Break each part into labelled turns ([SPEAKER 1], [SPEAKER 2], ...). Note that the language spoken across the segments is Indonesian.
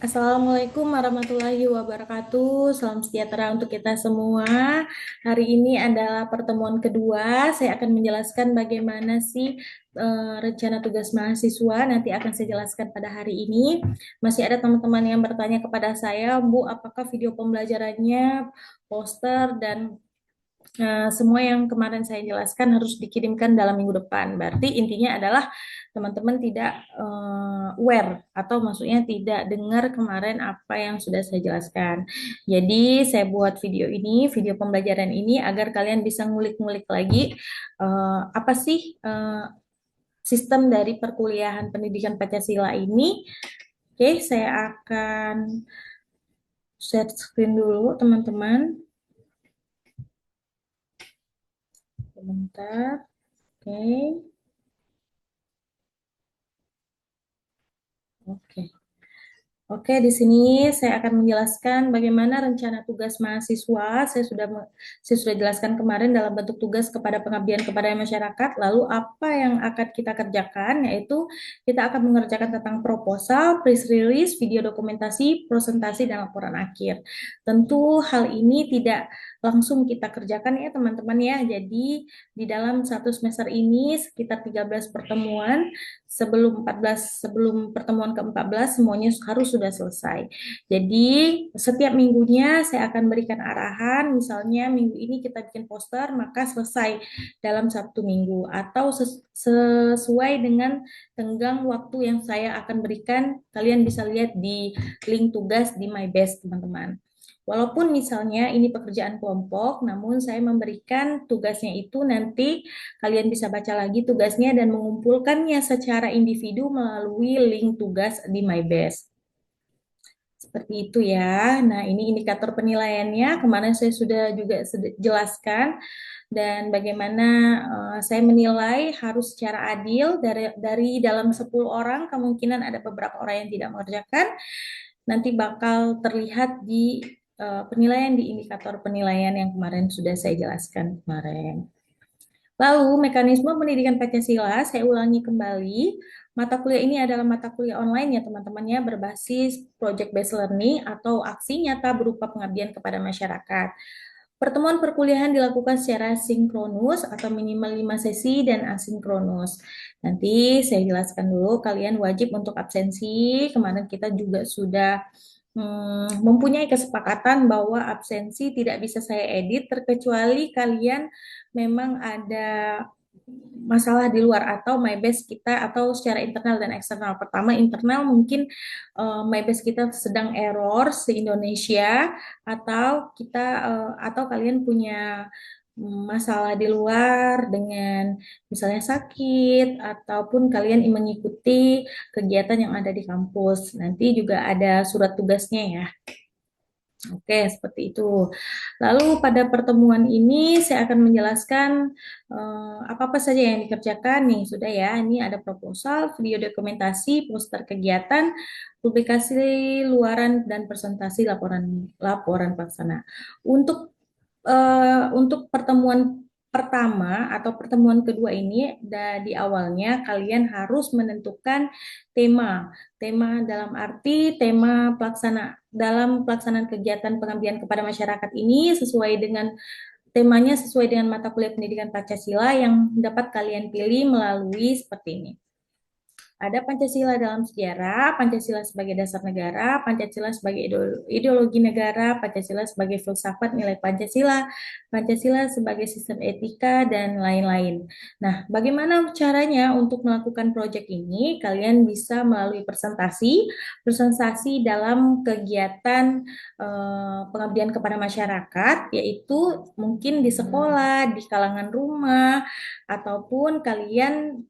[SPEAKER 1] Assalamualaikum warahmatullahi wabarakatuh. Salam sejahtera untuk kita semua. Hari ini adalah pertemuan kedua. Saya akan menjelaskan bagaimana sih rencana tugas mahasiswa. Nanti akan saya jelaskan pada hari ini. Masih ada teman-teman yang bertanya kepada saya, Bu, apakah video pembelajarannya, poster, dan semua yang kemarin saya jelaskan harus dikirimkan dalam minggu depan. Berarti intinya adalah teman-teman tidak aware atau maksudnya tidak dengar kemarin apa yang sudah saya jelaskan. Jadi saya buat video ini, video pembelajaran ini agar kalian bisa ngulik-ngulik lagi apa sih sistem dari perkuliahan pendidikan Pancasila ini. Oke, saya akan share screen dulu teman-teman. Sebentar. Oke. Oke. Oke, di sini saya akan menjelaskan bagaimana rencana tugas mahasiswa. Saya sudah jelaskan kemarin dalam bentuk tugas kepada pengabdian kepada masyarakat. Lalu apa yang akan kita kerjakan, yaitu kita akan mengerjakan tentang proposal, press release, video dokumentasi, presentasi, dan laporan akhir. Tentu hal ini tidak langsung kita kerjakan ya teman-teman ya. Jadi di dalam satu semester ini sekitar 13 pertemuan sebelum pertemuan ke-14 semuanya harus sudah selesai. Jadi setiap minggunya saya akan berikan arahan, misalnya minggu ini kita bikin poster, maka selesai dalam satu minggu atau sesuai dengan tenggang waktu yang saya akan berikan. Kalian bisa lihat di link tugas di My Best, teman-teman. Walaupun misalnya ini pekerjaan kelompok, namun saya memberikan tugasnya itu nanti kalian bisa baca lagi tugasnya dan mengumpulkannya secara individu melalui link tugas di My Best. Seperti itu ya. Nah, ini indikator penilaiannya. Kemarin saya sudah juga jelaskan dan bagaimana saya menilai harus secara adil dari dalam 10 orang kemungkinan ada beberapa orang yang tidak mengerjakan. Nanti bakal terlihat di penilaian di indikator penilaian yang kemarin sudah saya jelaskan kemarin. Lalu, mekanisme pendidikan Pancasila, saya ulangi kembali. Mata kuliah ini adalah mata kuliah online ya teman-teman ya, berbasis project based learning atau aksi nyata berupa pengabdian kepada masyarakat. Pertemuan perkuliahan dilakukan secara sinkronus atau minimal 5 sesi dan asinkronus. Nanti saya jelaskan dulu, kalian wajib untuk absensi. Kemarin kita juga sudah mempunyai kesepakatan bahwa absensi tidak bisa saya edit terkecuali kalian memang ada masalah di luar atau my base kita atau secara internal dan eksternal. Pertama internal mungkin my base kita sedang error se-Indonesia atau atau kalian punya masalah di luar dengan misalnya sakit ataupun kalian mengikuti kegiatan yang ada di kampus. Nanti juga ada surat tugasnya ya. Oke, seperti itu. Lalu pada pertemuan ini saya akan menjelaskan apa-apa saja yang dikerjakan nih. Sudah ya, ini ada proposal, video dokumentasi, poster kegiatan, publikasi luaran dan presentasi laporan laporan pelaksana. Untuk pertemuan pertama atau pertemuan kedua ini di awalnya kalian harus menentukan tema. Tema dalam arti tema dalam pelaksanaan kegiatan pengabdian kepada masyarakat ini temanya sesuai dengan mata kuliah pendidikan Pancasila yang dapat kalian pilih melalui seperti ini. Ada Pancasila dalam sejarah, Pancasila sebagai dasar negara, Pancasila sebagai ideologi negara, Pancasila sebagai filsafat nilai Pancasila, Pancasila sebagai sistem etika, dan lain-lain. Nah, bagaimana caranya untuk melakukan proyek ini? Kalian bisa melalui presentasi dalam kegiatan pengabdian kepada masyarakat, yaitu mungkin di sekolah, di kalangan rumah, ataupun kalian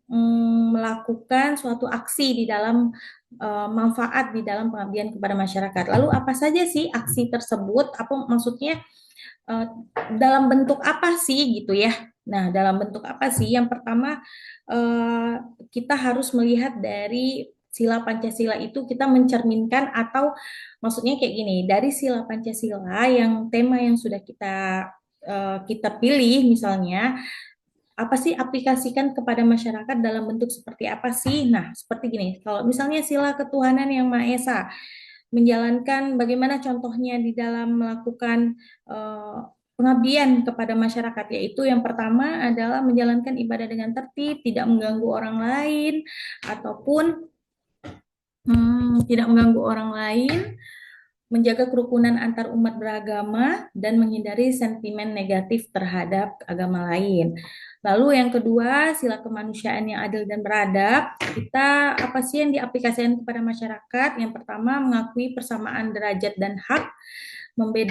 [SPEAKER 1] melakukan suatu aksi di dalam manfaat di dalam pengabdian kepada masyarakat. Lalu apa saja sih aksi tersebut? Apa maksudnya uh, dalam bentuk apa sih gitu ya? Nah, dalam bentuk apa sih? Yang pertama uh, kita harus melihat dari sila Pancasila itu kita mencerminkan atau maksudnya kayak gini, dari sila Pancasila yang tema yang sudah kita pilih misalnya apa sih aplikasikan kepada masyarakat dalam bentuk seperti apa sih? Nah, seperti gini, kalau misalnya sila ketuhanan yang Maha Esa, menjalankan bagaimana contohnya di dalam melakukan eh, pengabdian kepada masyarakat, yaitu yang pertama adalah menjalankan ibadah dengan tertib, tidak mengganggu orang lain, ataupun tidak mengganggu orang lain, menjaga kerukunan antar umat beragama, dan menghindari sentimen negatif terhadap agama lain. Lalu yang kedua, sila kemanusiaan yang adil dan beradab. Kita apa sih yang diaplikasikan kepada masyarakat? Yang pertama, mengakui persamaan derajat dan hak,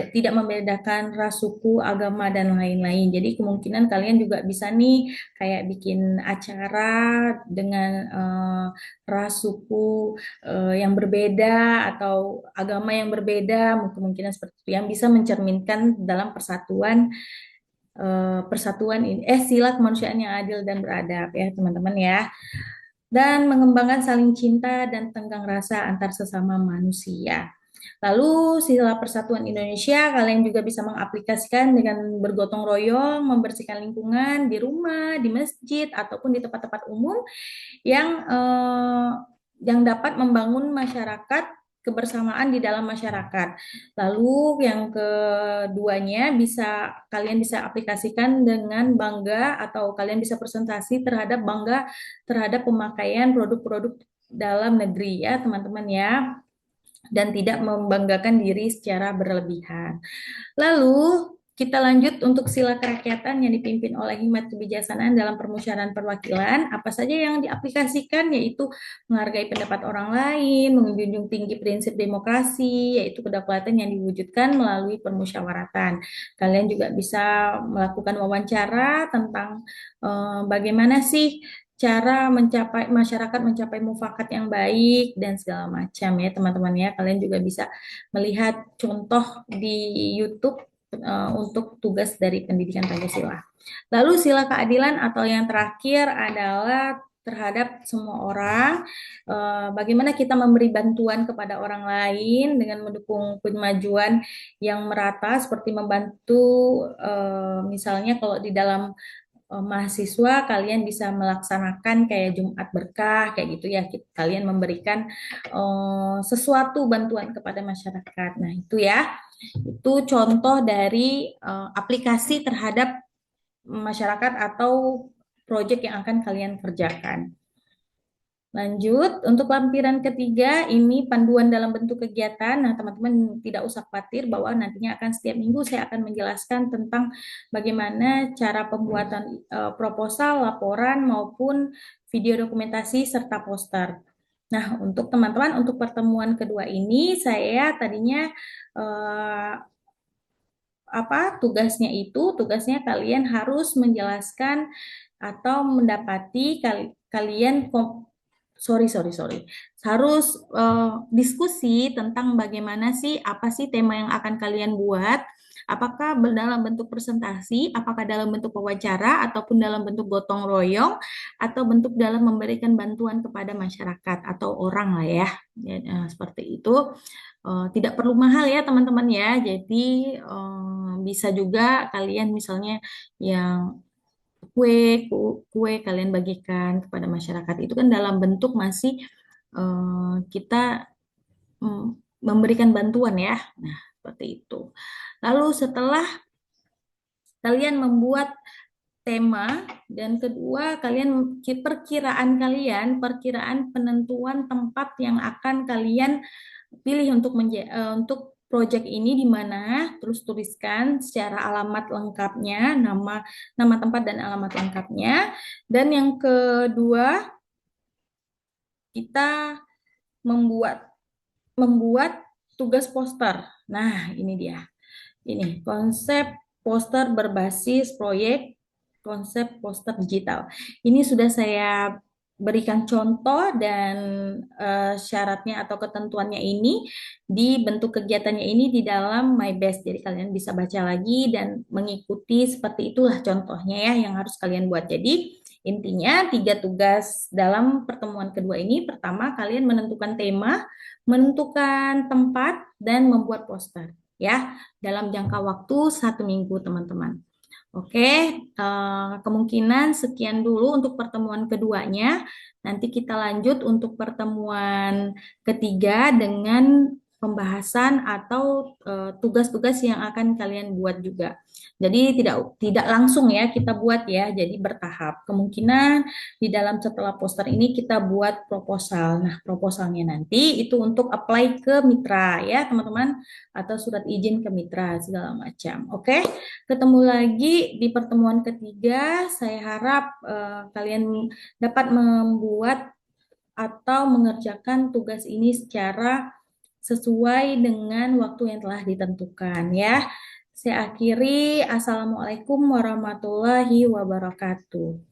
[SPEAKER 1] tidak membedakan ras, suku, agama, dan lain-lain. Jadi kemungkinan kalian juga bisa nih kayak bikin acara dengan ras, suku yang berbeda atau agama yang berbeda, kemungkinan seperti itu yang bisa mencerminkan dalam persatuan ini sila kemanusiaan yang adil dan beradab ya teman-teman ya, dan mengembangkan saling cinta dan tenggang rasa antar sesama manusia. Lalu sila persatuan Indonesia kalian juga bisa mengaplikasikan dengan bergotong royong, membersihkan lingkungan di rumah, di masjid ataupun di tempat-tempat umum yang dapat membangun masyarakat, kebersamaan di dalam masyarakat. Lalu yang keduanya kalian bisa aplikasikan dengan bangga atau kalian bisa presentasi bangga terhadap pemakaian produk-produk dalam negeri ya teman-teman ya, dan tidak membanggakan diri secara berlebihan. Lalu kita lanjut untuk sila kerakyatan yang dipimpin oleh hikmat kebijaksanaan dalam permusyawaratan perwakilan. Apa saja yang diaplikasikan yaitu menghargai pendapat orang lain, menjunjung tinggi prinsip demokrasi, yaitu kedaulatan yang diwujudkan melalui permusyawaratan. Kalian juga bisa melakukan wawancara tentang bagaimana sih cara masyarakat mencapai mufakat yang baik dan segala macam ya teman-teman ya. Kalian juga bisa melihat contoh di YouTube untuk tugas dari pendidikan Pancasila. Lalu sila keadilan atau yang terakhir adalah terhadap semua orang, bagaimana kita memberi bantuan kepada orang lain dengan mendukung kemajuan yang merata, seperti membantu misalnya kalau di dalam mahasiswa kalian bisa melaksanakan kayak Jumat Berkah kayak gitu ya, kalian memberikan sesuatu bantuan kepada masyarakat. Nah itu ya, itu contoh dari aplikasi terhadap masyarakat atau proyek yang akan kalian kerjakan. Lanjut, untuk lampiran ketiga, ini panduan dalam bentuk kegiatan. Nah, teman-teman tidak usah khawatir bahwa nantinya akan setiap minggu saya akan menjelaskan tentang bagaimana cara pembuatan proposal, laporan, maupun video dokumentasi, serta poster. Nah, untuk teman-teman, untuk pertemuan kedua ini, saya tadinya eh, tugasnya kalian harus menjelaskan atau mendapati kalian sorry harus diskusi tentang bagaimana sih, apa sih tema yang akan kalian buat, apakah dalam bentuk presentasi, apakah dalam bentuk wawancara, ataupun dalam bentuk gotong royong, atau bentuk dalam memberikan bantuan kepada masyarakat atau orang lah ya. Ya, seperti itu. Tidak perlu mahal ya teman-teman ya. Jadi bisa juga kalian misalnya yang kue, kue kalian bagikan kepada masyarakat itu kan dalam bentuk masih kita mm, memberikan bantuan ya. Nah, seperti itu. Lalu setelah kalian membuat tema dan kedua perkiraan penentuan tempat yang akan kalian pilih untuk proyek ini di mana, terus tuliskan secara alamat lengkapnya, nama tempat dan alamat lengkapnya. Dan yang kedua, kita membuat membuat tugas poster. Nah, ini dia. Ini konsep poster berbasis proyek, konsep poster digital. Ini sudah saya berikan contoh dan syaratnya atau ketentuannya ini di bentuk kegiatannya ini di dalam My Best. Jadi kalian bisa baca lagi dan mengikuti, seperti itulah contohnya ya yang harus kalian buat. Jadi intinya 3 tugas dalam pertemuan kedua ini. Pertama, kalian menentukan tema, menentukan tempat, dan membuat poster ya dalam jangka waktu 1 minggu, teman-teman. Oke, kemungkinan sekian dulu untuk pertemuan keduanya. Nanti kita lanjut untuk pertemuan ketiga dengan pembahasan atau tugas-tugas yang akan kalian buat juga. Jadi tidak tidak langsung ya kita buat ya, jadi bertahap. Kemungkinan di dalam setelah poster ini kita buat proposal. Nah, proposalnya nanti itu untuk apply ke mitra ya, teman-teman, atau surat izin ke mitra segala macam. Oke, ketemu lagi di pertemuan ketiga. Saya harap kalian dapat membuat atau mengerjakan tugas ini secara sesuai dengan waktu yang telah ditentukan ya. Saya akhiri, Assalamualaikum warahmatullahi wabarakatuh.